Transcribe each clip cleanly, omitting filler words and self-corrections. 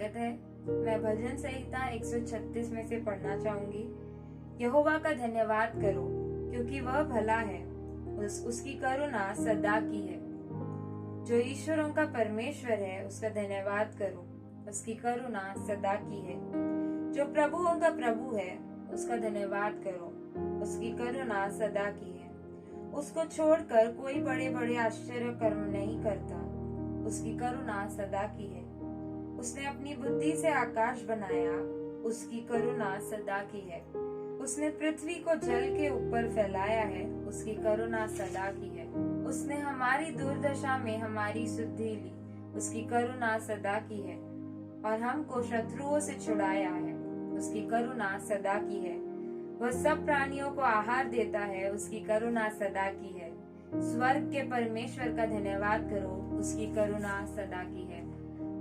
स्वागत है। मैं भजन संहिता 136 में से पढ़ना चाहूंगी। यहोवा का धन्यवाद करो क्योंकि वह भला है, उसकी करुणा सदा की है। जो ईश्वरों का परमेश्वर है उसका धन्यवाद करो, उसकी करुणा सदा की है। जो प्रभुओं का प्रभु है उसका धन्यवाद करो, उसकी करुणा सदा की है। उसको छोड़कर कोई बड़े बड़े आश्चर्य कर्म नहीं करता, उसकी करुणा सदा की है। उसने अपनी बुद्धि से आकाश बनाया, उसकी करुणा सदा की है। उसने पृथ्वी को जल के ऊपर फैलाया है, उसकी करुणा सदा की है। उसने हमारी दुर्दशा में हमारी सुधि ली, उसकी करुणा सदा की है। और हमको शत्रुओं से छुड़ाया है, उसकी करुणा सदा की है। वह सब प्राणियों को आहार देता है, उसकी करुणा सदा की है। स्वर्ग के परमेश्वर का धन्यवाद करो, उसकी करुणा सदा की है।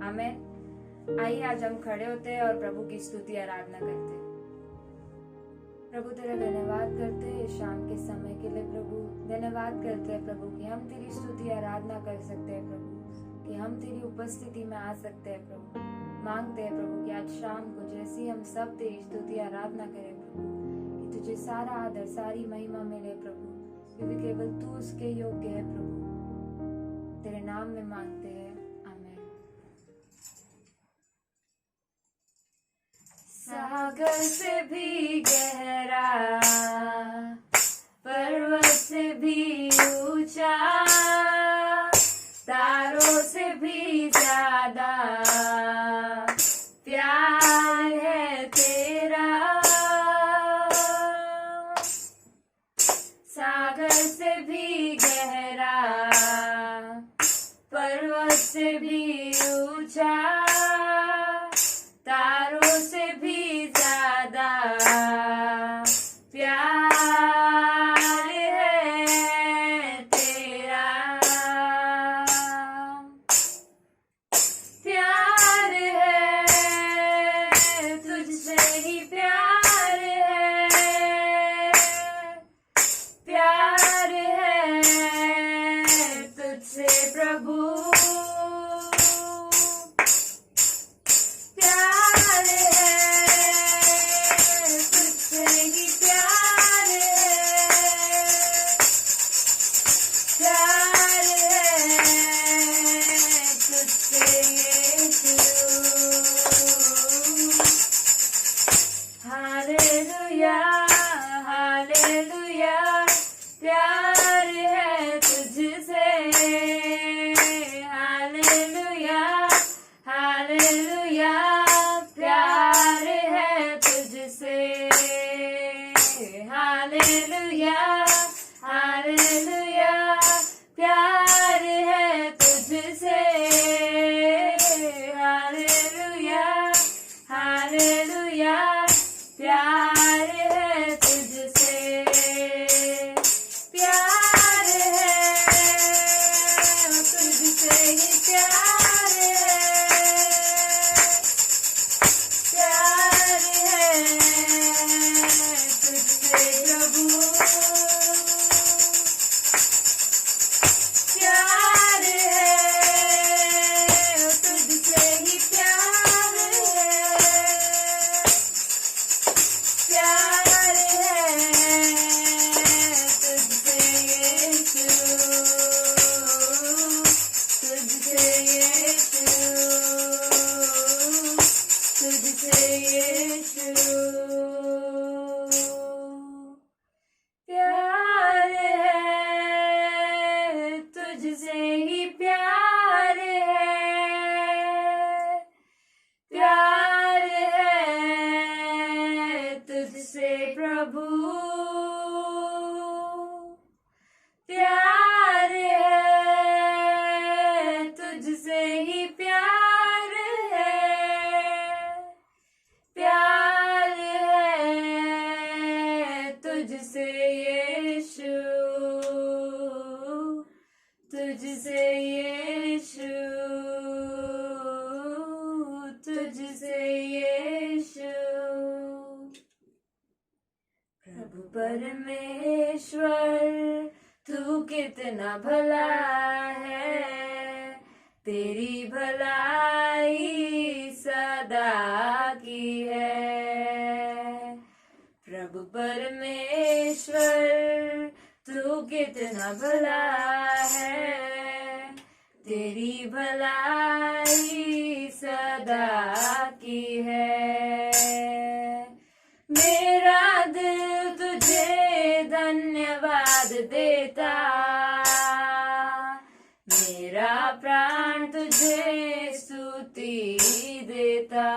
आमीन। आइए आज हम खड़े होते हैं और प्रभु की स्तुति आराधना करते हैं। प्रभु तेरा धन्यवाद करते हैं शाम के समय के लिए। प्रभु धन्यवाद करते हैं प्रभु कि हम तेरी स्तुति आराधना कर सकते हैं प्रभु, कि हम तेरी उपस्थिति में आ सकते हैं प्रभु। मांगते हैं प्रभु कि आज शाम को जैसी हम सब तेरी स्तुति आराधना करें प्रभु, कि तुझे सारा आदर सारी महिमा मिले प्रभु, क्योंकि केवल तू उसके योग्य है प्रभु। तेरे नाम में मांगते हैं, आमीन। सागर से भी गहरा, पर्वत से भी ऊंचा, तारों से भी ज्यादा प्यार है तेरा। सागर से भी गहरा, पर्वत से भी ऊंचा, तारों से भी ज्यादा प्यार है तेरा। प्यार है तुझसे ही प्यार है, प्यार है तुझसे प्रभु। हालेलुया हालेलुया, प्यार है तुझसे। हालेलुया हालेलुया, प्यार है तुझसे। हालेलुया हालेलुया, प्यार है तुझसे। हालेलुया हालेलुया, प्यार है तुझसे। प्यार है तुझसे ही प्यार है, प्यार है तुझसे प्रभु। प्यार है तुझसे ही प्यार है, प्यार है तुझसे यीशु, तुझसे यीशु, तुझसे यीशु। प्यार है तुझसे ही प्यार है, प्यार है तुझसे प्रभु। प्यार है तुझसे ही प्यार है, प्यार है तुझसे यीशु, तुझसे यीशु, तुझसे यीशु। प्रभु परमेश्वर तू कितना भला है, तेरी भलाई सदा कितना भला है, तेरी भलाई सदा की है। मेरा दिल तुझे धन्यवाद देता, मेरा प्राण तुझे स्तुति देता।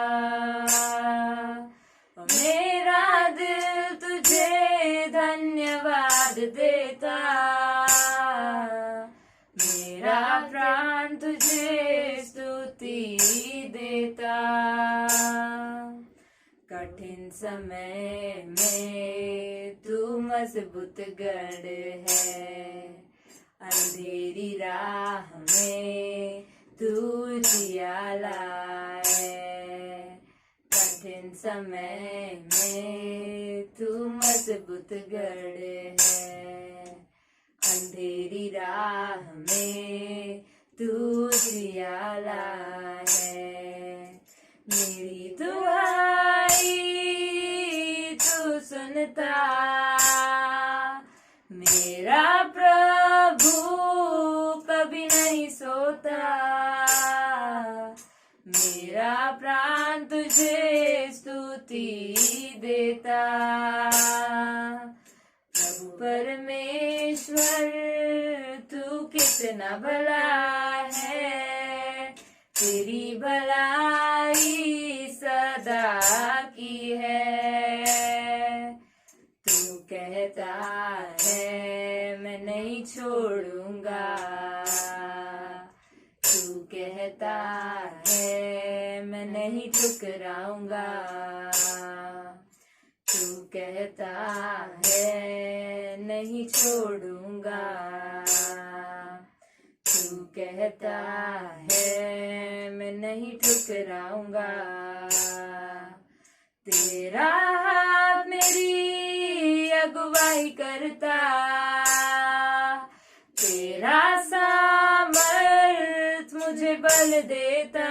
मेरा दिल तुझे धन्यवाद देता, मेरा प्राण तुझे स्तुति देता। कठिन समय में तू मजबूत गढ़ है, अंधेरी राह में तू उजियाला है। कठिन समय में तू मजबूत गढ़ है, अंधेरी राह में तू उजियाला है। मेरी दुआई तू सुनता, मेरा प्रभु कभी नहीं सोता। मेरा प्राण तुझे स्तुति देता। प्रभु परमेश्वर तू कितना भला है, तेरी भलाई सदा की है। तू कहता है मैं नहीं छोड़ूंगा, तू कहता है मैं नहीं ठुकराऊंगा। तू कहता है नहीं छोड़ूंगा, तू कहता है मैं नहीं ठुकराऊंगा। तेरा हाथ मेरी अगुवाई करता, तेरा सामर्थ मुझे बल देता।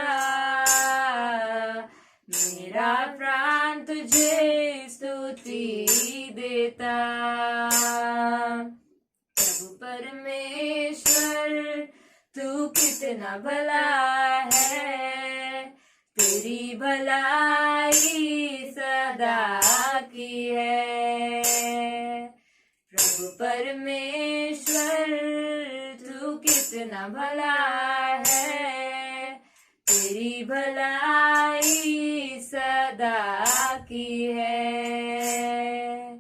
मेरा प्राण तुझे स्तुति देता। प्रभु परमेश्वर तू कितना भला है, तेरी भलाई सदा की है। प्रभु परमेश्वर तू कितना भला है, तेरी भलाई सदा की है।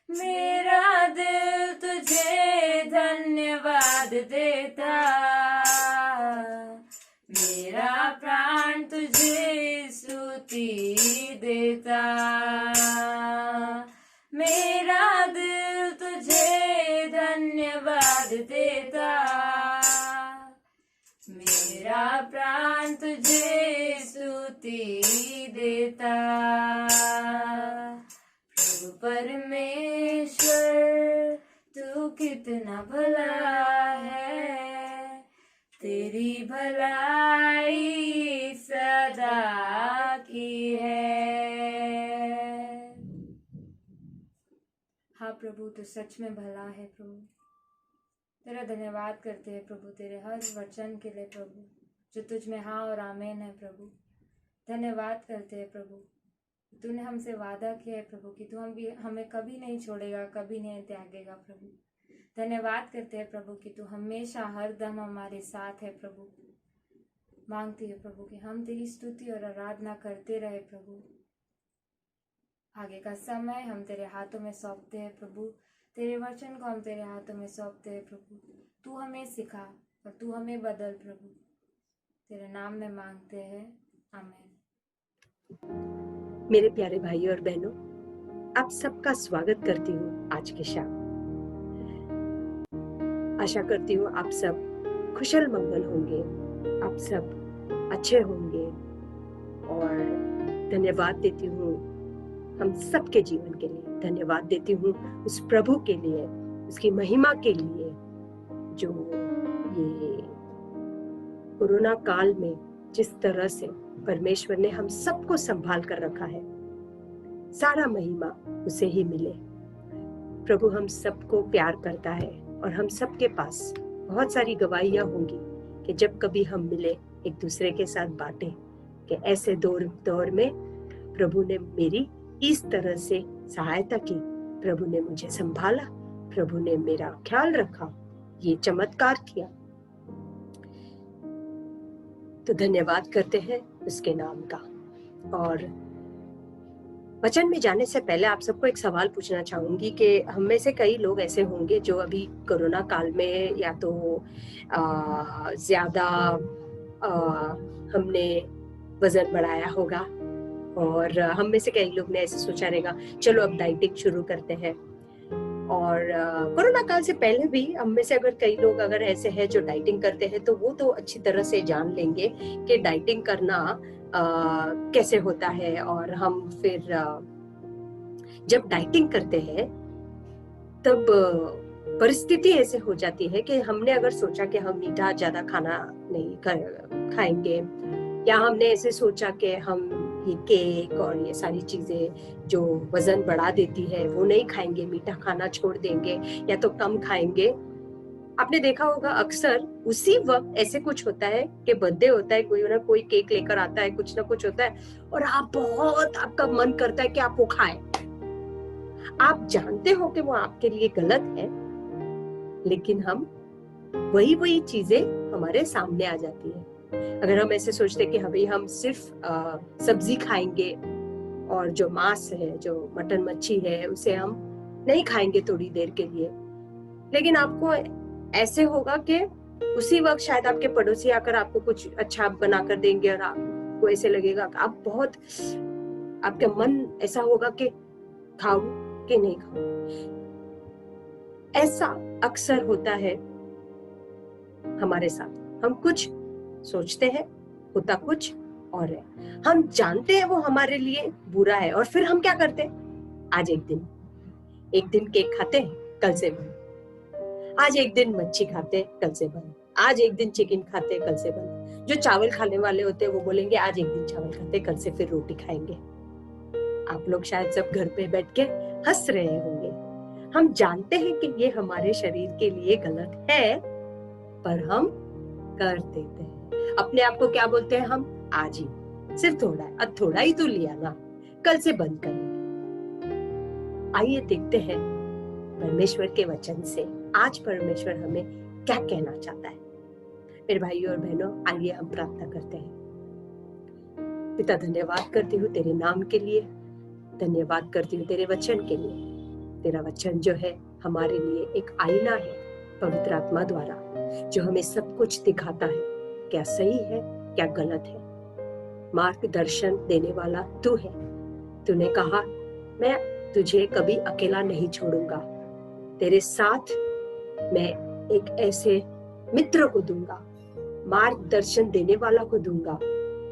मेरा दिल तुझे धन्यवाद देता, मेरा प्राण तुझे स्तुति देता। मेरा दिल तुझे धन्यवाद देता, मेरा प्राण तुझे स्तुति देता। प्रभु परमेश्वर तू कितना भला है, तेरी भलाई सदा की है। हाँ प्रभु तू सच में भला है प्रभु। तेरा धन्यवाद करते हैं प्रभु तेरे हर वचन के लिए प्रभु, जो तुझ में हाँ और आमीन है प्रभु। धन्यवाद करते हैं प्रभु, तूने हमसे वादा किया है प्रभु कि तू हमें कभी नहीं छोड़ेगा, कभी नहीं त्यागेगा प्रभु। धन्यवाद करते हैं प्रभु कि तू हमेशा हर दम हमारे साथ है प्रभु। मांगती है प्रभु कि हम तेरी स्तुति और आराधना करते रहे प्रभु। आगे का समय हम तेरे हाथों में सौंपते हैं प्रभु, तेरे वचन को हम तेरे हाथों में सौंपते हैं प्रभु। तू हमें सिखा और तू हमें बदल प्रभु। तेरे नाम में मांगते हैं, आमीन। मेरे प्यारे भाई और बहनों, आप सबका स्वागत करती हूँ आज के शाम। आशा करती हूँ आप सब कुशल मंगल होंगे, आप सब अच्छे होंगे और धन्यवाद देती हूँ हम सबके जीवन के लिए। धन्यवाद देती हूँ उस प्रभु के लिए, उसकी महिमा के लिए जो ये कोरोना काल में जिस तरह से परमेश्वर ने हम सबको संभाल कर रखा है। सारा महिमा उसे ही मिले। प्रभु हम सबको प्यार करता है और हम सबके पास बहुत सारी गवाहियां होंगी कि जब कभी हम मिले एक दूसरे के साथ बांटे कि ऐसे दौर में प्रभु ने मेरी इस तरह से सहायता की, प्रभु ने मुझे संभाला, प्रभु ने मेरा ख्याल रखा, ये चमत्कार किया। तो धन्यवाद करते हैं उसके नाम का। और वचन में जाने से पहले आप सबको एक सवाल पूछना चाहूंगी कि हम में से कई लोग ऐसे होंगे जो अभी कोरोना काल में या तो ज्यादा हमने वजन बढ़ाया होगा, और हम में से कई लोग ने ऐसे सोचा रहेगा चलो अब डाइटिंग शुरू करते हैं। और कोरोना काल से पहले भी हम में से अगर कई लोग अगर ऐसे हैं जो डाइटिंग करते हैं तो वो तो अच्छी तरह से जान लेंगे कि डाइटिंग करना कैसे होता है। और हम फिर जब डाइटिंग करते हैं तब परिस्थिति ऐसे हो जाती है कि हमने अगर सोचा कि हम मीठा ज्यादा खाना नहीं खाएंगे, या हमने ऐसे सोचा कि हम ये केक और ये सारी चीजें जो वजन बढ़ा देती है वो नहीं खाएंगे, मीठा खाना छोड़ देंगे या तो कम खाएंगे। आपने देखा होगा अक्सर उसी वक्त ऐसे कुछ होता है कि बर्थडे होता है, कोई ना कोई केक लेकर आता है, कुछ ना कुछ होता है और आपका मन करता है कि आप वो खाएं। आप जानते हो कि वो आपके लिए गलत है, लेकिन हम वही चीजें हमारे सामने आ जाती है। अगर हम ऐसे सोचते कि अभी हम सिर्फ सब्जी खाएंगे और जो मांस है, जो मटन मच्छी है, उसे हम नहीं खाएंगे थोड़ी देर के लिए, लेकिन आपको ऐसे होगा कि उसी वक्त शायद आपके पड़ोसी आकर आपको कुछ अच्छा बना कर देंगे और आपको ऐसे लगेगा कि आप बहुत, आपका मन ऐसा होगा कि खाऊं कि नहीं खाऊं। ऐसा अक्सर होता है हमारे साथ। हम कुछ सोचते हैं, होता कुछ और है। हम जानते हैं वो हमारे लिए बुरा है और फिर हम क्या करते हैं, आज एक दिन केक खाते हैं, कल से बंद। आज एक दिन मच्छी खाते हैं, कल से बंद। आज एक दिन चिकन खाते हैं, कल से बंद। जो चावल खाने वाले होते हैं वो बोलेंगे आज एक दिन चावल खाते हैं, कल से फिर रोटी खाएंगे। आप लोग शायद सब घर पे बैठ के हंस रहे होंगे। हम जानते हैं कि ये हमारे शरीर के लिए गलत है, पर हम कर देते हैं। अपने आप को क्या बोलते हैं हम, आज ही सिर्फ थोड़ा है, अब थोड़ा ही तो लिया ना, कल से बंद करेंगे। आइए देखते हैं परमेश्वर के वचन से आज परमेश्वर हमें क्या कहना चाहता है। मेरे भाइयों और बहनों, आइए हम प्रार्थना करते हैं। पिता, धन्यवाद करती हूँ तेरे नाम के लिए, धन्यवाद करती हूँ तेरे वचन के लिए। तेरा वचन जो है हमारे लिए एक आईना है पवित्र आत्मा द्वारा, जो हमें सब कुछ दिखाता है, क्या सही है क्या गलत है। मार्गदर्शन देने वाला तू है। तूने कहा मैं तुझे कभी अकेला नहीं छोड़ूंगा, तेरे साथ मैं एक ऐसे मित्र को दूंगा, मार्गदर्शन देने वाला को दूंगा,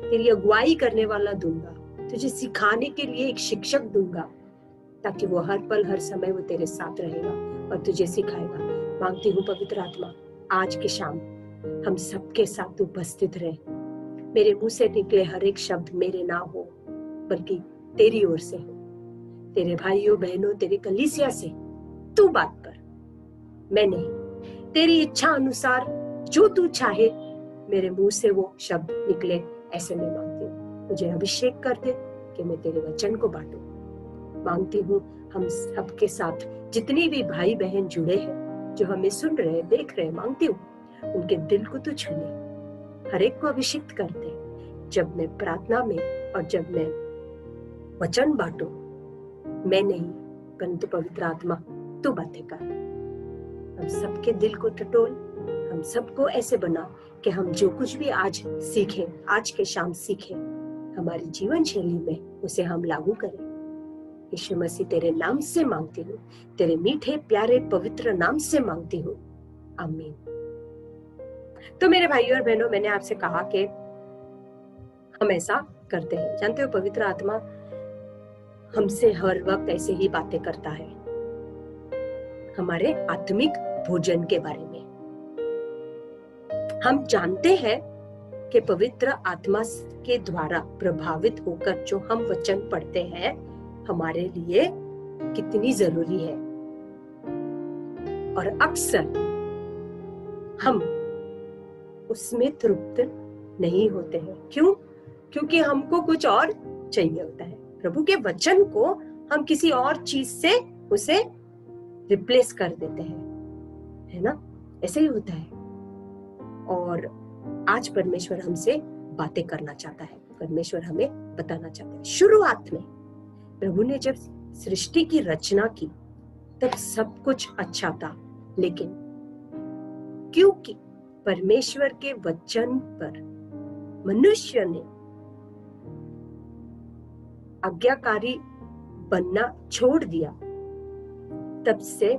तेरी अगुवाई करने वाला दूंगा, तुझे सिखाने के लिए एक शिक्षक दूंगा, ताकि वो हर पल हर समय वो तेरे साथ रहेगा और तुझे सिखाएगा। मांगती हूँ पवित्र आत्मा, आज की शाम हम सबके साथ उपस्थित रहे। मेरे मुंह से निकले हर एक शब्द मेरे ना हो, बल्कि तेरी ओर से हो। तेरे भाइयों बहनों, तेरे कलीसिया से तू बात कर, मैं नहीं। तेरी इच्छा अनुसार जो तू चाहे मेरे मुंह से वो शब्द निकले, ऐसे मैं मांगती हूँ। मुझे अभिषेक कर दे कि मैं तेरे वचन को बांटूं। मांगती हूँ हम सबके साथ जितनी भी भाई बहन जुड़े हैं, जो हमें सुन रहे देख रहे, मांगती हूँ उनके दिल को तू छू ले, हर एक को अभिषेक कर दे। जब मैं प्रार्थना में और जब मैं वचन बांटू, मैं नहीं परंतु पवित्र आत्मा तू बातें कर। हम सबके दिल को टटोल, हम सबको ऐसे बना कि हम जो कुछ भी आज सीखें, आज के शाम सीखें, हमारी जीवन शैली में उसे हम लागू करें। यीशु मसीह तेरे नाम से मांगती हूँ, तेरे मीठे प्यारे पवित्र नाम से मांगती हूँ, आमीन। तो मेरे भाइयों और बहनों, मैंने आपसे कहा कि हम ऐसा करते हैं। जानते हो पवित्र आत्मा हमसे हर वक्त ऐसे ही बातें करता है, हमारे आत्मिक भोजन के बारे में। हम जानते हैं कि पवित्र आत्मा के द्वारा प्रभावित होकर जो हम वचन पढ़ते हैं हमारे लिए कितनी जरूरी है। और अक्सर हम उसमें तृप्त नहीं होते हैं। क्यों? क्योंकि हमको कुछ और चाहिए होता है। प्रभु के वचन को हम किसी और चीज से उसे रिप्लेस कर देते हैं, है ना? ऐसे ही होता है। और आज परमेश्वर हमसे बातें करना चाहता है, परमेश्वर हमें बताना चाहता है। शुरुआत में प्रभु ने जब सृष्टि की रचना की तब सब कुछ अच्छा था, लेकिन क्योंकि परमेश्वर के वचन पर मनुष्य ने आज्ञाकारी बनना छोड़ दिया, तब से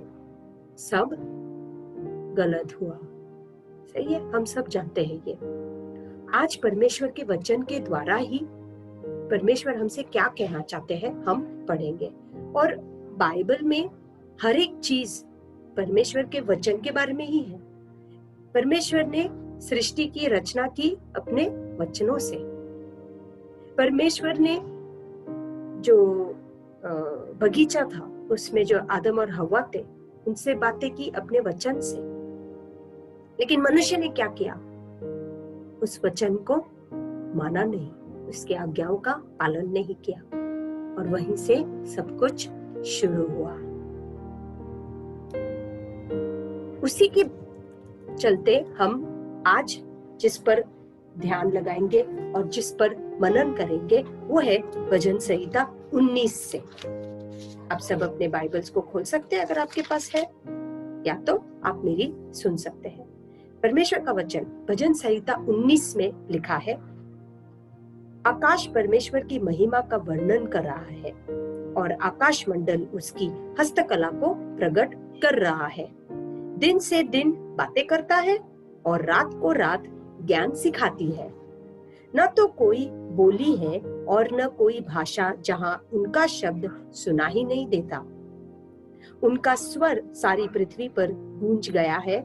सब गलत हुआ। सही है, हम सब जानते हैं ये। आज परमेश्वर के वचन के द्वारा ही परमेश्वर हमसे क्या कहना चाहते हैं हम पढ़ेंगे। और बाइबल में हर एक चीज परमेश्वर के वचन के बारे में ही है। परमेश्वर ने सृष्टि की रचना की अपने वचनों से। परमेश्वर ने जो बगीचा था उसमें जो आदम और हवा थे उनसे बातें की अपने वचन से। लेकिन मनुष्य ने क्या किया? उस वचन को माना नहीं, उसके आज्ञाओं का पालन नहीं किया, और वहीं से सब कुछ शुरू हुआ। उसी के चलते हम आज जिस पर ध्यान लगाएंगे और जिस पर मनन करेंगे वो है भजन संहिता 19 से। आप सब अपने बाइबल्स को खोल सकते हैं अगर आपके पास है, या तो आप मेरी सुन सकते हैं। परमेश्वर का वचन भजन संहिता 19 में लिखा है, आकाश परमेश्वर की महिमा का वर्णन कर रहा है और आकाश मंडल उसकी हस्तकला को प्रकट कर रहा है। दिन से दिन बातें करता है और रात को रात ज्ञान सिखाती है। न तो कोई बोली है और न कोई भाषा जहां उनका शब्द सुना ही नहीं देता। उनका स्वर सारी पृथ्वी पर गूंज गया है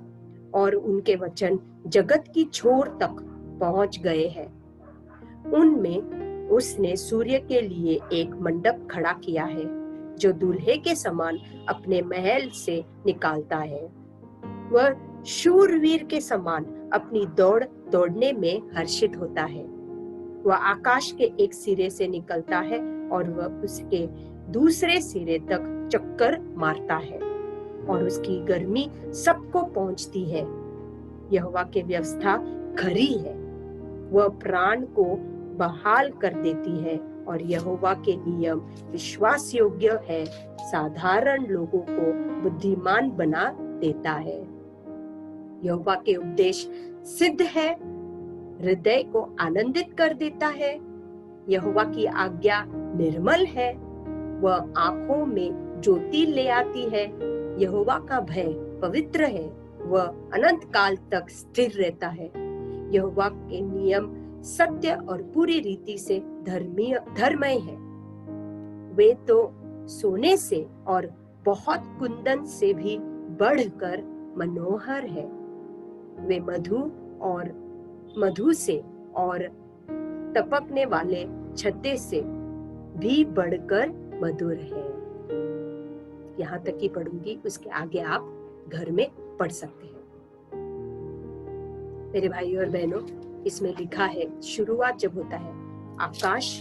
और उनके वचन जगत की छोर तक पहुंच गए हैं। उनमें उसने सूर्य के लिए एक मंडप खड़ा किया है जो दूल्हे के समान अपने महल से निकालता है। वह शूरवीर के समान अपनी दौड़ दौड़ने में हर्षित होता है। वह आकाश के एक सिरे से निकलता है और वह उसके दूसरे सिरे तक चक्कर मारता है और उसकी गर्मी सबको पहुंचती है। यहोवा की व्यवस्था खरी है, वह प्राण को बहाल कर देती है और यहोवा के नियम विश्वास योग्य है, साधारण लोगों को बुद्धिमान बना देता है। यहोवा के उपदेश सिद्ध है, हृदय को आनंदित कर देता है। यहोवा की आज्ञा निर्मल है, वह आंखों में ज्योति ले आती है। यहोवा का भय पवित्र है, वह अनंत काल तक स्थिर रहता है। यहोवा के नियम सत्य और पूरी रीति से धर्ममय है। वे तो सोने से और बहुत कुंदन से भी बढ़कर मनोहर है। वे मधु से और टपकने वाले छत्ते से भी बढ़कर मधुर है। यहाँ तक ही पढ़ूंगी, उसके आगे आप घर में पढ़ सकते हैं। मेरे भाइयों और बहनों, इसमें लिखा है, शुरुआत जब होता है, आकाश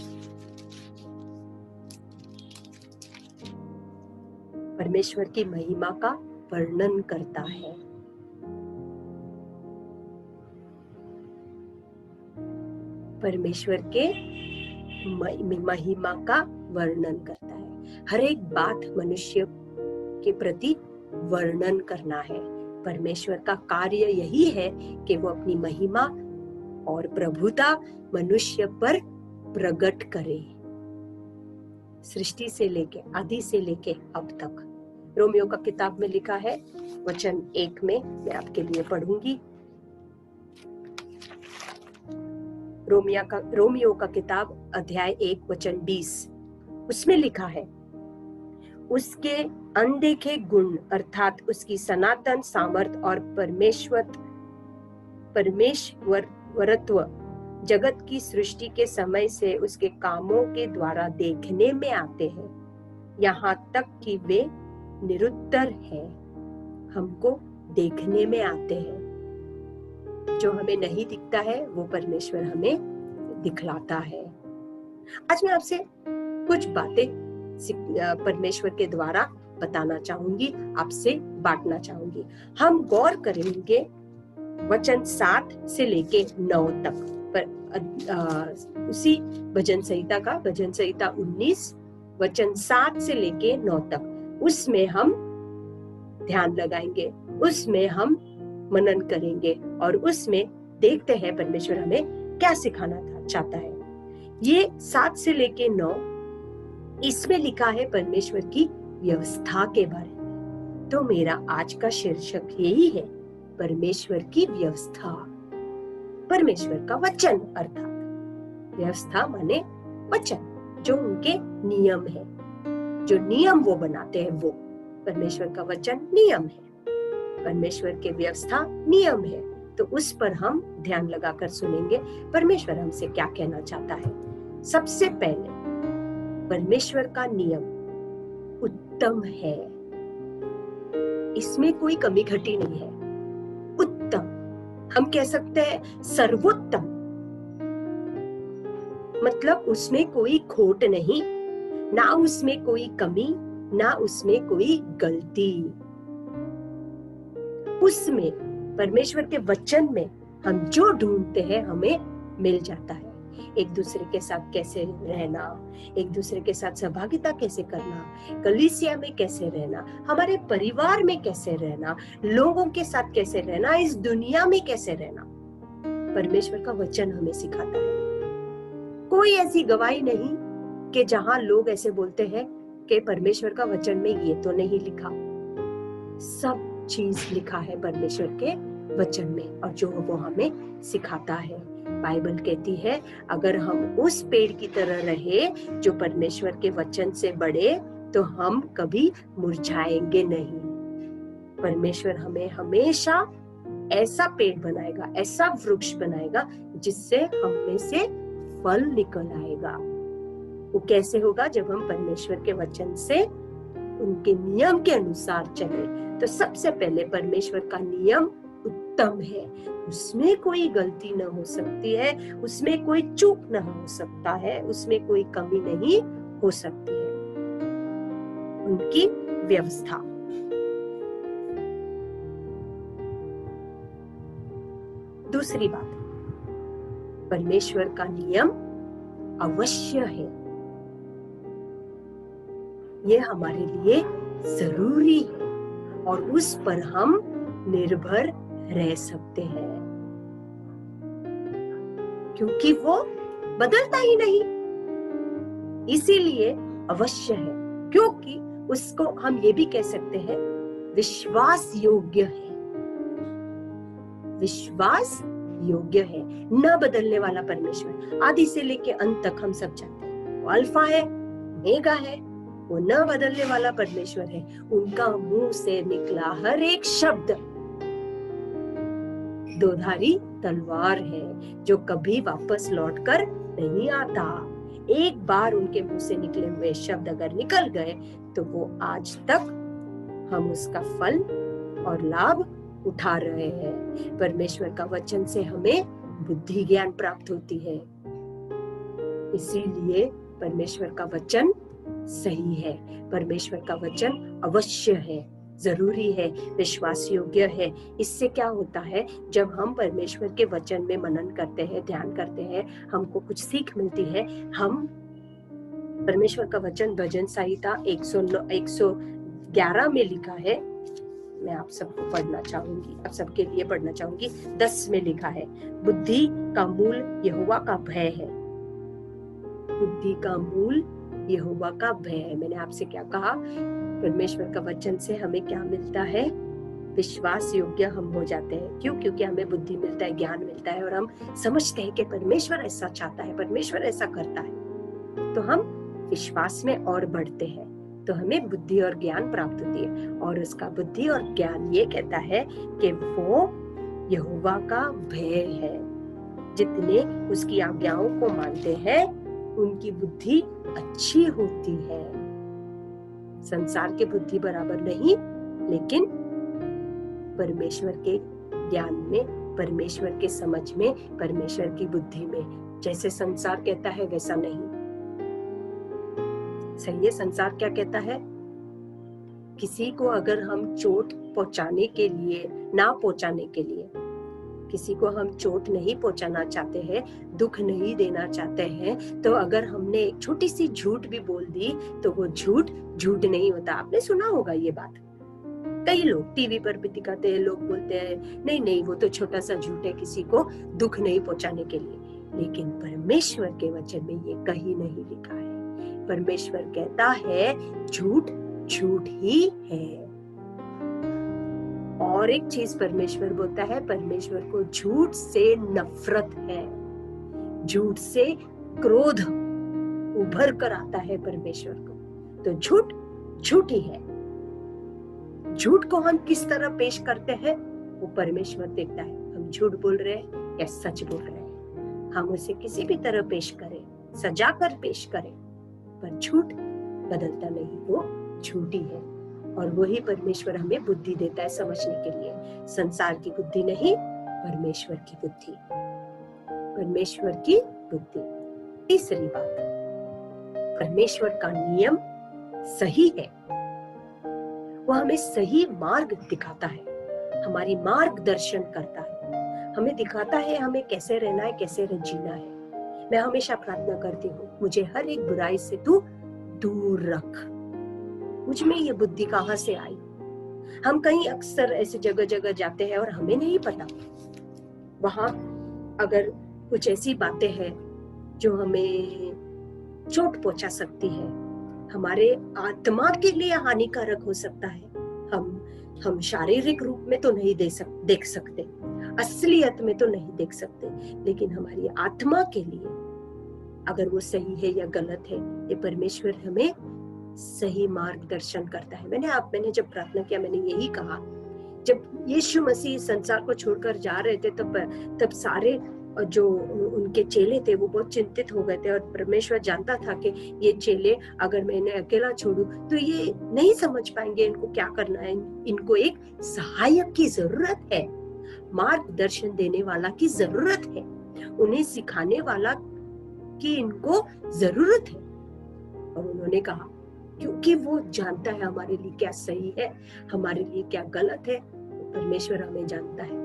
परमेश्वर की महिमा का वर्णन करता है। परमेश्वर के महिमा का वर्णन करता है। हर एक बात मनुष्य के प्रति वर्णन करना है। परमेश्वर का कार्य यही है कि वो अपनी महिमा और प्रभुता मनुष्य पर प्रकट करे, सृष्टि से लेके आदि से लेके अब तक। रोमियो का किताब में लिखा है, वचन 1 में मैं आपके लिए पढ़ूंगी। रोमियो का किताब अध्याय 1 वचन 20, उसमें लिखा है, उसके अनदेखे गुण अर्थात उसकी सनातन सामर्थ और परमेश्वरत्व जगत की सृष्टि के समय से उसके कामों के द्वारा देखने में आते हैं, यहाँ तक कि वे निरुत्तर है। हमको देखने में आते हैं। जो हमें नहीं दिखता है वो परमेश्वर हमें दिखलाता है। आज मैं आपसे कुछ बातें परमेश्वर के द्वारा बताना चाहूंगी, आपसे बांटना चाहूंगी। हम गौर करेंगे वचन 7 से लेके 9 तक पर उसी भजन संहिता 19 वचन 7 से लेके 9 तक, उसमें हम ध्यान लगाएंगे, उसमें हम मनन करेंगे और उसमें देखते हैं परमेश्वर हमें क्या सिखाना चाहता है। ये 7 से लेके 9, इसमें लिखा है परमेश्वर की व्यवस्था के बारे में। तो मेरा आज का शीर्षक यही है, परमेश्वर की व्यवस्था, परमेश्वर का वचन, अर्थात व्यवस्था माने वचन, जो उनके नियम है, जो नियम वो बनाते हैं, वो परमेश्वर का वचन नियम है, परमेश्वर के व्यवस्था नियम है। तो उस पर हम ध्यान लगाकर सुनेंगे परमेश्वर हमसे क्या कहना चाहता है। सबसे पहले, परमेश्वर का नियम उत्तम है, इसमें कोई कमी घटी नहीं है। उत्तम, हम कह सकते हैं सर्वोत्तम, मतलब उसमें कोई खोट नहीं, ना उसमें कोई कमी, ना उसमें कोई गलती। उसमें परमेश्वर के वचन में हम जो ढूंढते हैं हमें मिल जाता है। एक दूसरे के साथ कैसे रहना, एक दूसरे के साथ सहभागिता कैसे करना, कलीसिया में कैसे रहना, हमारे परिवार में कैसे रहना, लोगों के साथ कैसे रहना, इस दुनिया में कैसे रहना, परमेश्वर का वचन हमें सिखाता है। कोई ऐसी गवाही नहीं कि जहां लोग ऐसे बोलते हैं कि परमेश्वर का वचन में ये तो नहीं लिखा। सब चीज लिखा है परमेश्वर के वचन में, और जो वो हमें सिखाता है। बाइबल कहती है, अगर हम उस पेड़ की तरह रहे जो परमेश्वर के वचन से बढ़े, तो हम कभी मुरझाएंगे नहीं। परमेश्वर हमें हमेशा ऐसा पेड़ बनाएगा, ऐसा वृक्ष बनाएगा जिससे हम में से फल निकल आएगा। वो कैसे होगा? जब हम परमेश्वर के वचन से उनके नियम के अनुसार चले। तो सबसे पहले परमेश्वर का नियम उत्तम है, उसमें कोई गलती न हो सकती है, उसमें कोई चूक न हो सकता है, उसमें कोई कमी नहीं हो सकती है। उनकी व्यवस्था, दूसरी बात, परमेश्वर का नियम अवश्य है, ये हमारे लिए जरूरी है और उस पर हम निर्भर रह सकते हैं, क्योंकि वो बदलता ही नहीं, इसीलिए अवश्य है। क्योंकि उसको हम ये भी कह सकते हैं विश्वास योग्य है, विश्वास योग्य है, न बदलने वाला परमेश्वर। आदि से लेके अंत तक हम सब जानते हैं, वो अल्फा है, ओमेगा है, वो न बदलने वाला परमेश्वर है। उनका मुंह से निकला हर एक शब्द दोधारी तलवार है, जो कभी वापस लौटकर नहीं आता। एक बार उनके मुंह से निकले हुए शब्द अगर निकल गए तो वो आज तक हम उसका फल और लाभ उठा रहे हैं। परमेश्वर का वचन से हमें बुद्धि ज्ञान प्राप्त होती है, इसीलिए परमेश्वर का वचन सही है, परमेश्वर का वचन अवश्य है, जरूरी है, विश्वास योग्य है। इससे क्या होता है? जब हम परमेश्वर के वचन में मनन करते हैं, ध्यान करते हैं, हमको कुछ सीख मिलती है। हम परमेश्वर का वचन भजन संहिता 111 में लिखा है, मैं आप सबको पढ़ना चाहूंगी, आप सबके लिए पढ़ना चाहूंगी। 10 में लिखा है, बुद्धि का मूल यहोवा का भय है। बुद्धि का मूल यहोवा का भय है। मैंने आपसे क्या कहा? परमेश्वर का वचन से हमें क्या मिलता है? विश्वास योग्य हम हो जाते हैं। क्यों? क्योंकि हमें बुद्धि मिलता है, ज्ञान मिलता है, और हम समझते हैं कि परमेश्वर ऐसा चाहता है, परमेश्वर ऐसा करता है। तो हम विश्वास में और बढ़ते हैं, तो हमें बुद्धि और ज्ञान प्राप्त होती है। और उसका बुद्धि और ज्ञान ये कहता है कि वो यहोवा का भय है। जितने उसकी आज्ञाओं को मानते हैं उनकी बुद्धि अच्छी होती है। संसार की बुद्धि बराबर नहीं, लेकिन परमेश्वर के ज्ञान में, परमेश्वर के समझ में, परमेश्वर की बुद्धि में। जैसे संसार कहता है वैसा नहीं। सही है? संसार क्या कहता है? किसी को अगर हम चोट पहुंचाने के लिए, ना पहुंचाने के लिए, किसी को हम चोट नहीं पहुंचाना चाहते हैं, दुख नहीं देना चाहते हैं, तो अगर हमने एक छोटी सी झूठ भी बोल दी तो वो झूठ झूठ नहीं होता। आपने सुना होगा ये बात। कई लोग टीवी पर भी दिखाते हैं, लोग बोलते हैं नहीं नहीं वो तो छोटा सा झूठ है, किसी को दुख नहीं पहुंचाने के लिए। लेकिन परमेश्वर के वचन में ये कहीं नहीं लिखा है। परमेश्वर कहता है झूठ झूठ ही है। और एक चीज परमेश्वर बोलता है, परमेश्वर को झूठ से नफरत है, झूठ से क्रोध उभर कर आता है परमेश्वर को। तो झूठ झूठ ही है। झूठ को हम किस तरह पेश करते हैं वो परमेश्वर देखता है। हम झूठ बोल रहे हैं या सच बोल रहे हैं, हम उसे किसी भी तरह पेश करें, सजा कर पेश करें, पर झूठ बदलता नहीं, वो झूठी है। और वही परमेश्वर हमें बुद्धि देता है समझने के लिए। संसार की बुद्धि नहीं, परमेश्वर की बुद्धि, परमेश्वर की बुद्धि। तीसरी बात, परमेश्वर का नियम सही है, वो हमें सही मार्ग दिखाता है, हमारी मार्गदर्शन करता है, हमें दिखाता है हमें कैसे रहना है, कैसे जीना है। मैं हमेशा प्रार्थना करती हूँ, मुझे हर एक बुराई से तू दूर रख। मुझ में ये बुद्धि कहाँ से आई? हम कहीं अक्सर ऐसे जगह जगह जाते हैं और हमें नहीं पता, वहां अगर कुछ ऐसी बातें हैं जो हमें चोट पहुंचा सकती है, हमारे आत्मा के लिए हानिकारक हो सकता है। हम शारीरिक रूप में तो नहीं देख सकते, असलियत में तो नहीं देख सकते, लेकिन हमारी आत्मा के लिए अगर वो सही है या गलत है, ये परमेश्वर हमें सही मार्गदर्शन करता है। मैंने जब प्रार्थना किया, मैंने यही कहा, जब यीशु मसीह संसार को छोड़कर जा रहे थे तब सारे जो उनके चेले थे वो बहुत चिंतित हो गए थे, और परमेश्वर जानता था कि ये चेले अगर मैं इन्हें अकेला छोड़ूं तो ये नहीं समझ पाएंगे इनको क्या करना है। इनको एक सहायक की जरूरत है, मार्गदर्शन देने वाला की जरूरत है, उन्हें सिखाने वाला की इनको जरूरत है। और उन्होंने कहा, क्योंकि वो जानता है हमारे लिए क्या सही है, हमारे लिए क्या गलत है, परमेश्वर हमें जानता है,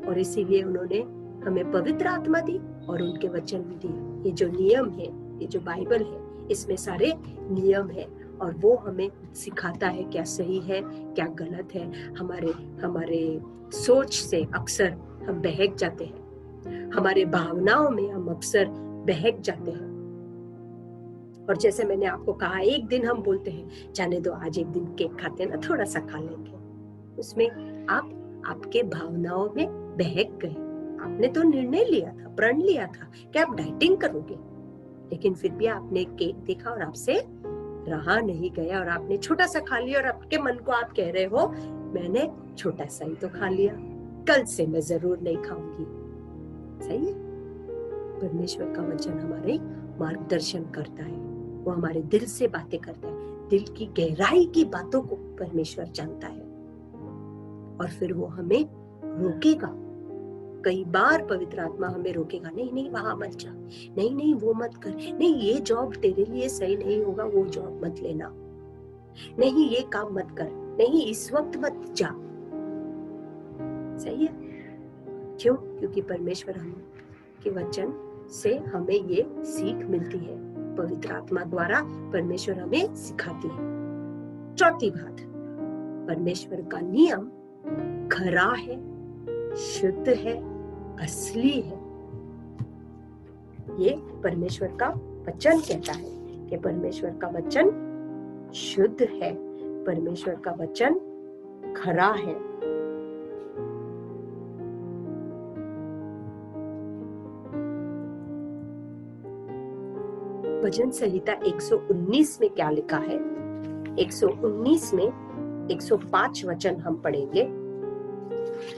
और इसीलिए उन्होंने हमें पवित्र आत्मा दी और उनके वचन भी दिए। ये जो नियम है, ये जो बाइबल है, इसमें सारे नियम है, और वो हमें सिखाता है क्या सही है क्या गलत है। हमारे सोच से अक्सर हम बहक जाते हैं, हमारे भावनाओं में हम अक्सर बहक जाते हैं। और जैसे मैंने आपको कहा, एक दिन हम बोलते हैं जाने दो, आज एक दिन केक खाते हैं ना, थोड़ा सा खा लेंगे, उसमें आपके भावनाओं में बहक गए। आपने तो निर्णय लिया था, प्रण लिया था कि आप डाइटिंग करोगे, लेकिन फिर भी आपने केक देखा और आपसे रहा नहीं गया, और आपने छोटा सा खा लिया, और आपके मन को आप कह रहे हो मैंने छोटा सा ही तो खा लिया, कल से मैं जरूर नहीं खाऊंगी। सही है? परमेश्वर का वचन हमारे मार्गदर्शन करता है, वो हमारे दिल से बातें करता है, दिल की गहराई की बातों को परमेश्वर जानता है, और फिर वो हमें रोकेगा। कई बार पवित्र आत्मा हमें रोकेगा, नहीं नहीं वहां मत जा, नहीं नहीं वो मत कर, नहीं ये जॉब तेरे लिए सही नहीं होगा, वो जॉब मत लेना, नहीं ये काम मत कर, नहीं इस वक्त मत जा। सही है? क्यों? क्योंकि परमेश्वर हम के वचन से हमें ये सीख मिलती है, पवित्र आत्मा द्वारा परमेश्वर हमें सिखाती है। चौथी बात, परमेश्वर का नियम खरा है, शुद्ध है, असली है। ये परमेश्वर का वचन कहता है कि परमेश्वर का वचन शुद्ध है, परमेश्वर का वचन खरा है। भजन संहिता 119 में क्या लिखा है? 119 में 105 वचन हम पढ़ेंगे,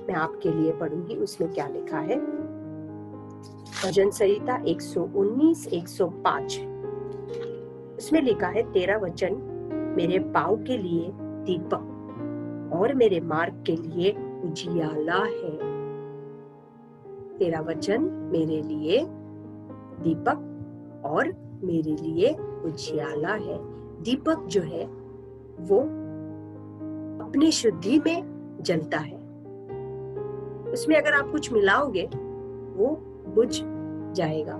मैं आपके लिए पढ़ूंगी, उसमें क्या लिखा है। भजन संहिता 119 105, उसमें लिखा है, तेरा वचन मेरे पाँव के लिए दीपक और मेरे मार्ग के लिए उजियाला है। तेरा वचन मेरे लिए दीपक और मेरे लिए उजियाला है। दीपक जो है वो अपनी शुद्धि में जलता है, उसमें अगर आप कुछ मिलाओगे वो बुझ जाएगा।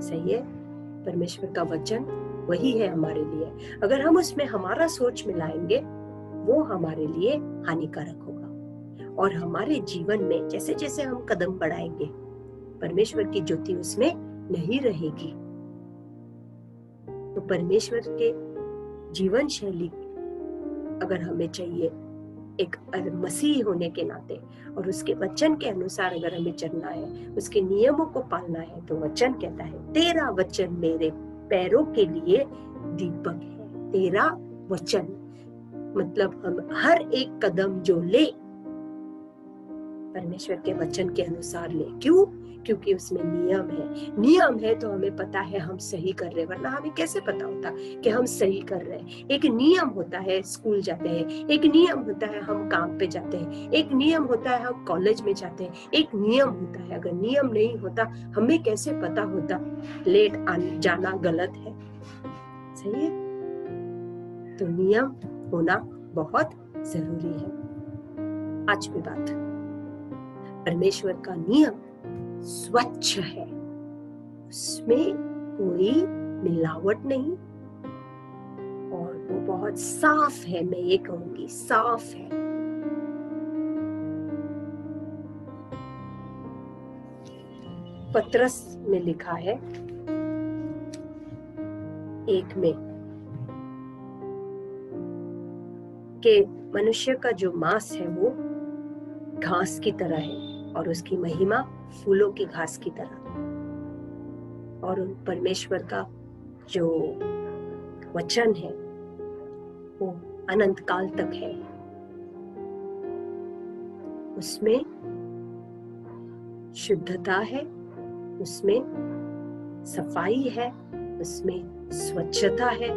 सही है, परमेश्वर का वचन वही है हमारे लिए। अगर हम उसमें हमारा सोच मिलाएंगे वो हमारे लिए हानिकारक होगा, और हमारे जीवन में जैसे जैसे हम कदम बढ़ाएंगे परमेश्वर की ज्योति उसमें नहीं रहेगी। तो परमेश्वर के जीवन शैली अगर हमें चाहिए एक मसीह होने के नाते, और उसके वचन के अनुसार अगर हमें चलना है, उसके नियमों को पालना है, तो वचन कहता है तेरा वचन मेरे पैरों के लिए दीपक है। तेरा वचन मतलब हम हर एक कदम जो ले परमेश्वर के वचन के अनुसार ले। क्यों? क्योंकि उसमें नियम है। नियम है तो हमें पता है हम सही कर रहे हैं, वरना हमें कैसे पता होता कि हम सही कर रहे हैं। एक नियम होता है स्कूल जाते हैं, एक नियम होता है हम काम पे जाते हैं, एक नियम होता है हम कॉलेज में जाते हैं, एक नियम होता है। अगर नियम नहीं होता हमें कैसे पता होता लेट जाना गलत है? सही है, तो नियम होना बहुत जरूरी है। पांचवी बात, परमेश्वर का नियम स्वच्छ है, उसमें कोई मिलावट नहीं, और वो बहुत साफ है। मैं ये कहूंगी साफ है। पत्रस में लिखा है 1 में कि मनुष्य का जो मांस है वो घास की तरह है, और उसकी महिमा फूलों की घास की तरह। और उन परमेश्वर का जो वचन है वो अनंत काल तक है, उसमें शुद्धता है, उसमें सफाई है, उसमें स्वच्छता है।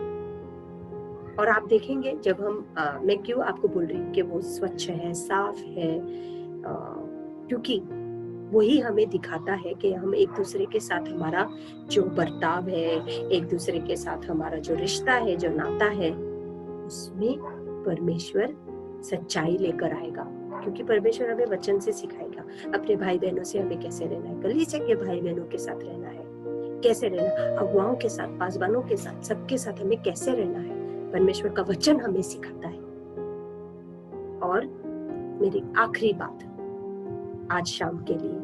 और आप देखेंगे जब हम मैं क्यों आपको बोल रही हूँ कि वो स्वच्छ है, साफ है, क्योंकि वही हमें दिखाता है कि हम एक दूसरे के साथ हमारा जो बर्ताव है, एक दूसरे के साथ हमारा जो रिश्ता है, जो नाता है, उसमें परमेश्वर सच्चाई लेकर आएगा। क्योंकि परमेश्वर हमें वचन से सिखाएगा अपने भाई बहनों से हमें कैसे रहना है, कलीसिया के भाई बहनों के साथ रहना है, कैसे रहना, अगुवाओं के साथ, पासवानों के साथ, सबके साथ हमें कैसे रहना है, परमेश्वर का वचन हमें सिखाता है। और मेरी आखिरी बात आज शाम के लिए,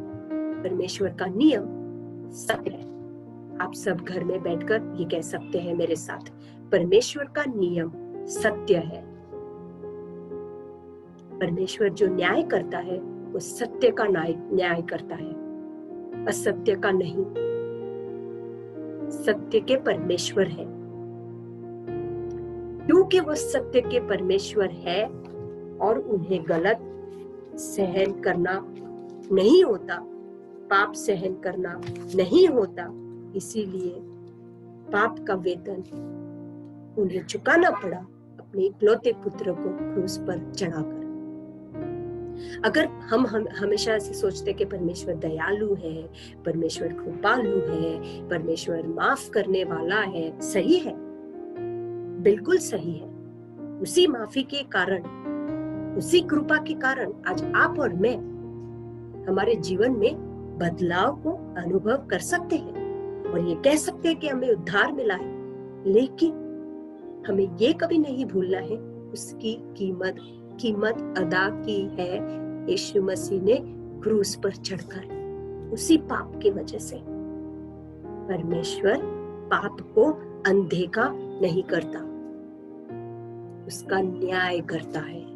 परमेश्वर का नियम सत्य है। आप सब घर में बैठकर ये कह सकते हैं मेरे साथ, परमेश्वर का नियम सत्य है। परमेश्वर जो न्याय करता है वो सत्य का न्याय करता है, असत्य का नहीं। सत्य के परमेश्वर है। क्योंकि वो सत्य के परमेश्वर है और उन्हें गलत सहन करना नहीं होता, पाप सहन करना नहीं होता, इसीलिए पाप का वेतन उन्हें चुकाना पड़ा अपने इकलौते पुत्र को क्रूस पर चढ़ाकर। अगर हम हमेशा ऐसे सोचते कि परमेश्वर दयालु है, परमेश्वर कृपालु है, परमेश्वर माफ करने वाला है, सही है, बिल्कुल सही है। उसी माफी के कारण, उसी कृपा के कारण आज आप और मैं हमारे जीवन में बदलाव को अनुभव कर सकते हैं और ये कह सकते हैं कि हमें उद्धार मिला है। लेकिन हमें ये कभी नहीं भूलना है उसकी कीमत अदा की है यीशु मसीह ने क्रूस पर चढ़कर। उसी पाप की वजह से परमेश्वर पाप को अनदेखा नहीं करता, उसका न्याय करता है।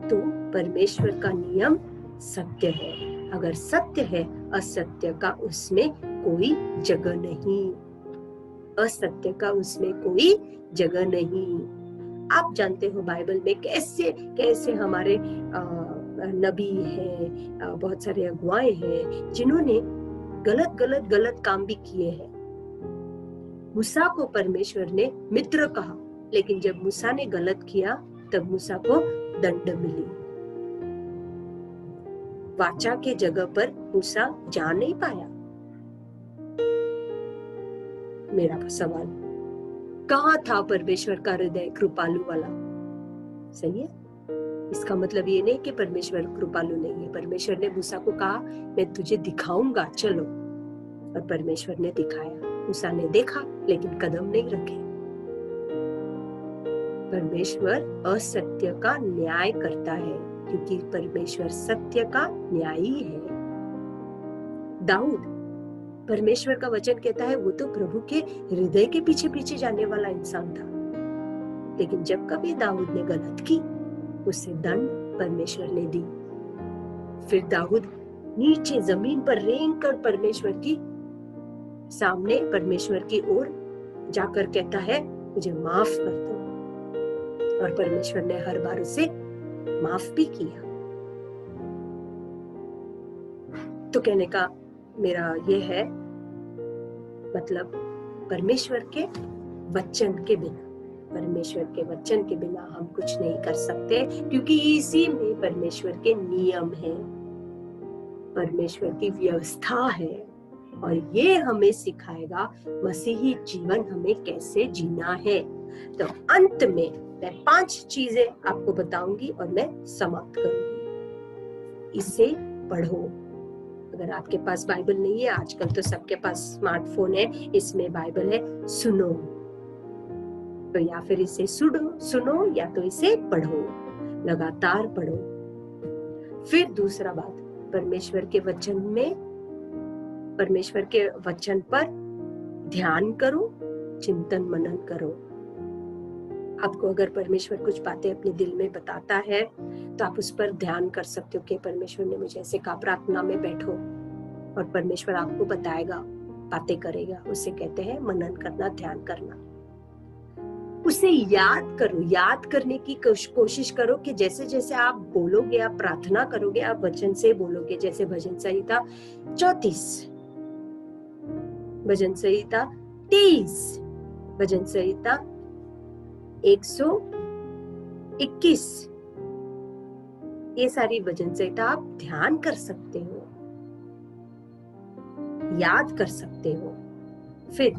तो परमेश्वर का नियम सत्य है। अगर सत्य है, असत्य का उसमें कोई जगह नहीं, असत्य का उसमें कोई जगह नहीं। आप जानते हो बाइबल में कैसे कैसे हमारे नबी हैं, बहुत सारे अगुवाए हैं जिन्होंने गलत काम भी किए हैं। मूसा को परमेश्वर ने मित्र कहा, लेकिन जब मूसा ने गलत किया तब मूसा को दंड मिली। वाचा के जगह पर मूसा जा नहीं पाया। मेरा सवाल, कहाँ था परमेश्वर का हृदय कृपालु वाला? सही है। इसका मतलब ये नहीं कि परमेश्वर कृपालु नहीं है। परमेश्वर ने मूसा को कहा मैं तुझे दिखाऊंगा, चलो, और परमेश्वर ने दिखाया। मूसा ने देखा लेकिन कदम नहीं रखे। परमेश्वर असत्य का न्याय करता है क्योंकि परमेश्वर सत्य का न्यायी है। दाऊद, परमेश्वर का वचन कहता है वो तो प्रभु के हृदय के पीछे पीछे जाने वाला इंसान था, लेकिन जब कभी दाऊद ने गलत की उसे दंड परमेश्वर ने दी। फिर दाऊद नीचे जमीन पर रेंग कर परमेश्वर की सामने, परमेश्वर की ओर जाकर कहता है मुझे माफ कर दो, और परमेश्वर ने हर बार उसे माफ भी किया। तो कहने का मेरा यह है मतलब परमेश्वर के वचन के बिना, परमेश्वर के वचन के बिना हम कुछ नहीं कर सकते, क्योंकि इसी में परमेश्वर के नियम है, परमेश्वर की व्यवस्था है, और ये हमें सिखाएगा मसीही जीवन हमें कैसे जीना है। तो अंत में मैं 5 चीजें आपको बताऊंगी और मैं समाप्त करूंगी। इसे पढ़ो। अगर आपके पास बाइबल नहीं है, आजकल तो सबके पास स्मार्टफोन है, इसमें बाइबल है, सुनो। तो या फिर इसे सुनो या तो इसे पढ़ो, लगातार पढ़ो। फिर दूसरा बात, परमेश्वर के वचन में, परमेश्वर के वचन पर ध्यान करो, चिंतन मनन करो। आपको अगर परमेश्वर कुछ बातें अपने दिल में बताता है तो आप उस पर ध्यान कर सकते हो कि परमेश्वर ने मुझे ऐसे कहा, प्रार्थना में बैठो और परमेश्वर आपको बताएगा, बातें करेगा। उसे कहते हैं मनन करना, ध्यान करना। उसे याद करो, याद करने की कोशिश करो कि जैसे जैसे आप बोलोगे, आप प्रार्थना करोगे, आप वचन से बोलोगे। जैसे भजन संहिता 34, भजन संहिता 30, भजन संहिता 121, ये सारी भजन संहिता आप ध्यान कर सकते हो, याद कर सकते हो। फिर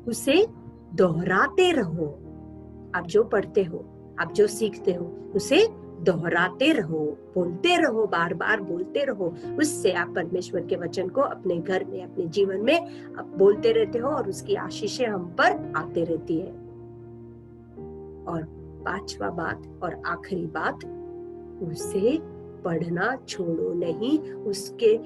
उसे दोहराते रहो। आप जो पढ़ते हो, आप जो सीखते हो, उसे दोहराते रहो, बोलते रहो, बार बार बोलते रहो। उससे आप परमेश्वर के वचन को अपने घर में, अपने जीवन में आप बोलते रहते हो और उसकी आशीषें हम पर आते रहती है। और 5वां बात और आखिरी बात, उसे पढ़ना छोड़ो नहीं। उसके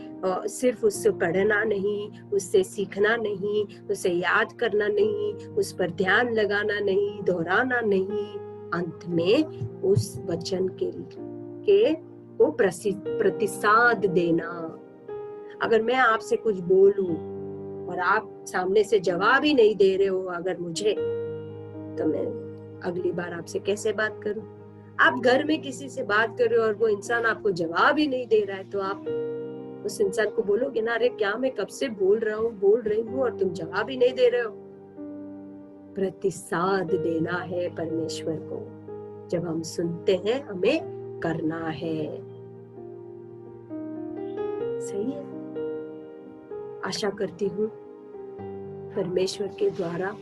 सिर्फ उससे पढ़ना नहीं, उससे सीखना नहीं, उसे याद करना नहीं, उस पर ध्यान लगाना नहीं, दोहराना नहीं, अंत में उस वचन के को प्रतिसाद देना। अगर मैं आपसे कुछ बोलूं और आप सामने से जवाब ही नहीं दे रहे हो अगर मुझे, तो मैं अगली बार आपसे कैसे बात करूं? आप घर में किसी से बात कर रहे हो और वो इंसान आपको जवाब ही नहीं दे रहा है, तो आप उस इंसान को बोलोगे ना, अरे क्या मैं कब से बोल रही हूँ और तुम जवाब ही नहीं दे रहे हो। प्रतिसाद देना है परमेश्वर को। जब हम सुनते हैं हमें करना है। सही है। आशा करती हूँ परमेश्वर के द्वारा,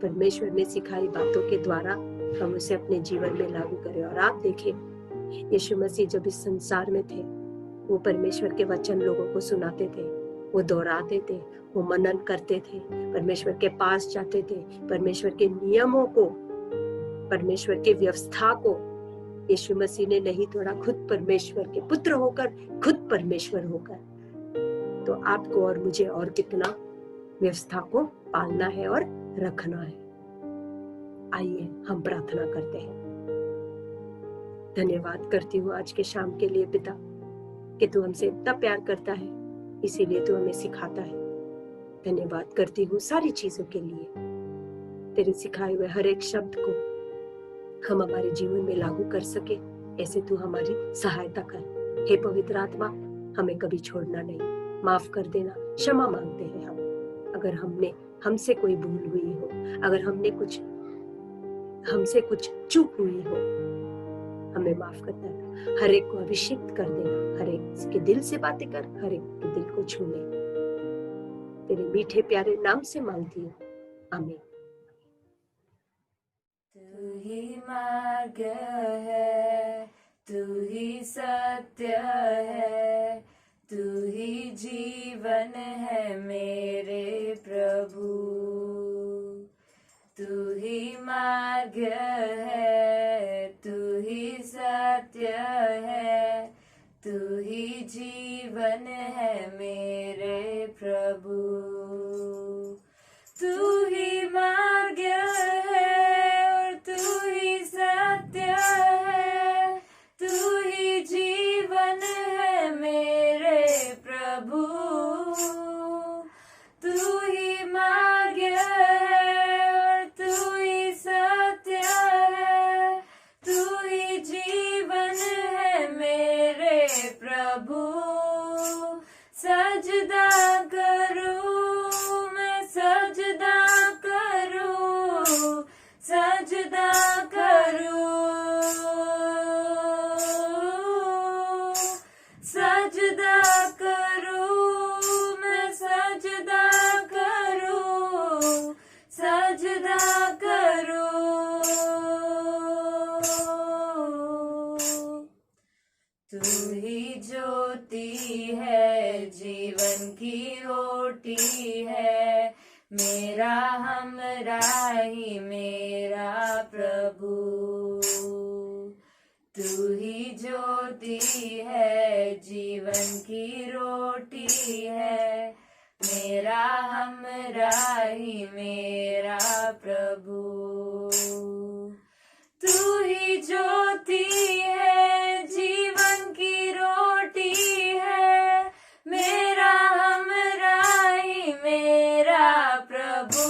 परमेश्वर ने सिखाई बातों के द्वारा हम उसे अपने जीवन में लागू करें। और आप देखें, यीशु मसीह जब इस संसार में थे, वो परमेश्वर के वचन लोगों को सुनाते थे, वो दोहराते थे, वो मनन करते थे, परमेश्वर के पास जाते थे, परमेश्वर के नियमों को, परमेश्वर के व्यवस्था को यीशु मसीह ने नहीं तोड़ा, खुद परमेश्वर के पुत्र होकर, खुद परमेश्वर होकर। तो आपको और मुझे और कितना व्यवस्था को पालना है और रखना है। आइए हम प्रार्थना करते हैं। धन्यवाद करती हूँ आज के शाम के लिए पिता, कि तू हमसे इतना प्यार करता है, इसीलिए तू हमें सिखाता है। धन्यवाद करती हूँ सारी चीजों के लिए। तेरे सिखाए हुए हर एक शब्द को हम हमारे जीवन में लागू कर सके, ऐसे तू हमारी सहायता कर। हे पवित्र आत्मा, हमें कभी छोड़ना नहीं, माफ कर देना, क्षमा मांगते हैं हम अगर हमसे कोई भूल हुई हो, अगर हमसे कुछ चूक हुई हो, हमें माफ कर देना, हर एक को अभिषेक कर देना, हर एक के दिल से बातें कर, हर एक के दिल को छू ले। तेरे मीठे प्यारे नाम से मांगती हूँ, आमीन। तू ही मार्ग है, तू ही सत्य है, तू ही जीवन है मेरे प्रभु। तू ही मार्ग है, तू ही सत्य है, तू ही जीवन है मेरे प्रभु। तू ही मार्ग है और तू ही सत्य है, तू ही जीवन है मेरे प्रभु। तू ही मार्ग है और तू ही सत्य है, तू ही जीवन है मेरे प्रभु। सजदा करूं मैं, सजदा करूं, सजदा करूं, सजदा करूं मैं, सजदा करूं, सजदा करूं। तू ही ज्योति है, जीवन की रोटी है, मेरा हमराही मेरा प्रभु। तू ही ज्योति है, जीवन की रोटी है, मेरा हमराही मेरा प्रभु। तू ही ज्योति है, जीवन की रोटी है, मेरा हमराही मेरा प्रभु।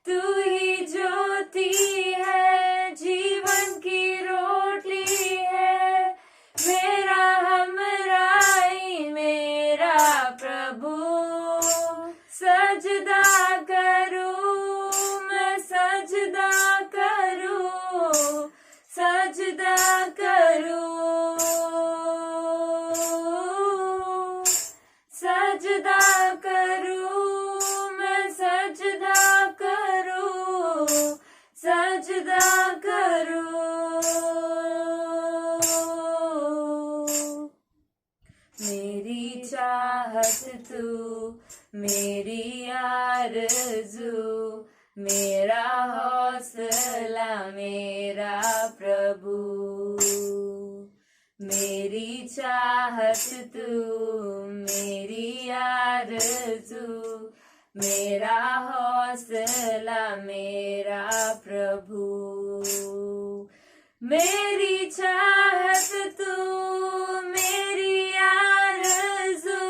तू ही ज्योति है, जीवन की रोटी है, मेरा हमराही मेरा प्रभु। सजदा करूं मैं, सजदा करूं, सजदा करूं, सजदा करूं मैं, सजदा करूं, सजदा करूं। मेरी चाहत तू, मेरी आरज़ू, मेरा हौसला मेरा प्रभु। मेरी चाहत तू, मेरी आरज़ू, मेरा हौसला मेरा प्रभु। मेरी चाहत तू, मेरी आरज़ू,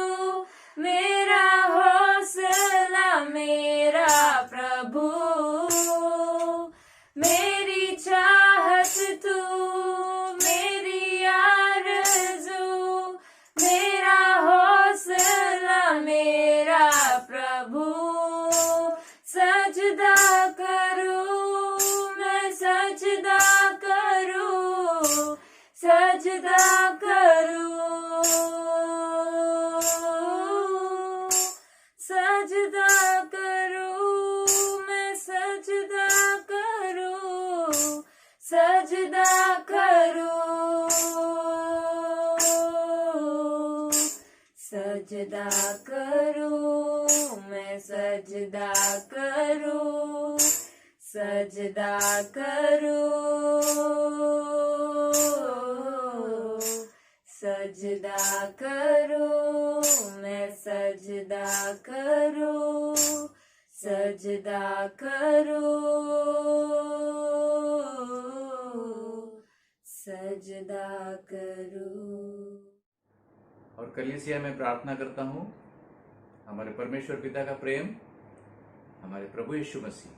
मेरा हौसला मेरा प्रभु। मेरी चाहत तू, मेरी आरज़ू, मेरा हौसला मेरा प्रभु। सजदा करूं मैं, सजदा करूं, सजदा करूं, सजदा करूं मैं, सजदा करूं, सजदा करूं, सजदा करूं मैं, सजदा करूं, सजदा करूं, सजदा करूं मैं, सजदा करूं, सजदा करूं, सजदा करूं। और कलीसिया में प्रार्थना करता हूँ, हमारे परमेश्वर पिता का प्रेम, हमारे प्रभु यीशु मसीह,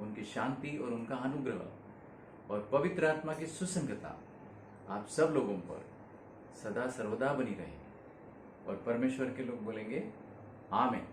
उनकी शांति और उनका अनुग्रह और पवित्र आत्मा की सुसंगता आप सब लोगों पर सदा सर्वदा बनी रहे। और परमेश्वर के लोग बोलेंगे आमीन।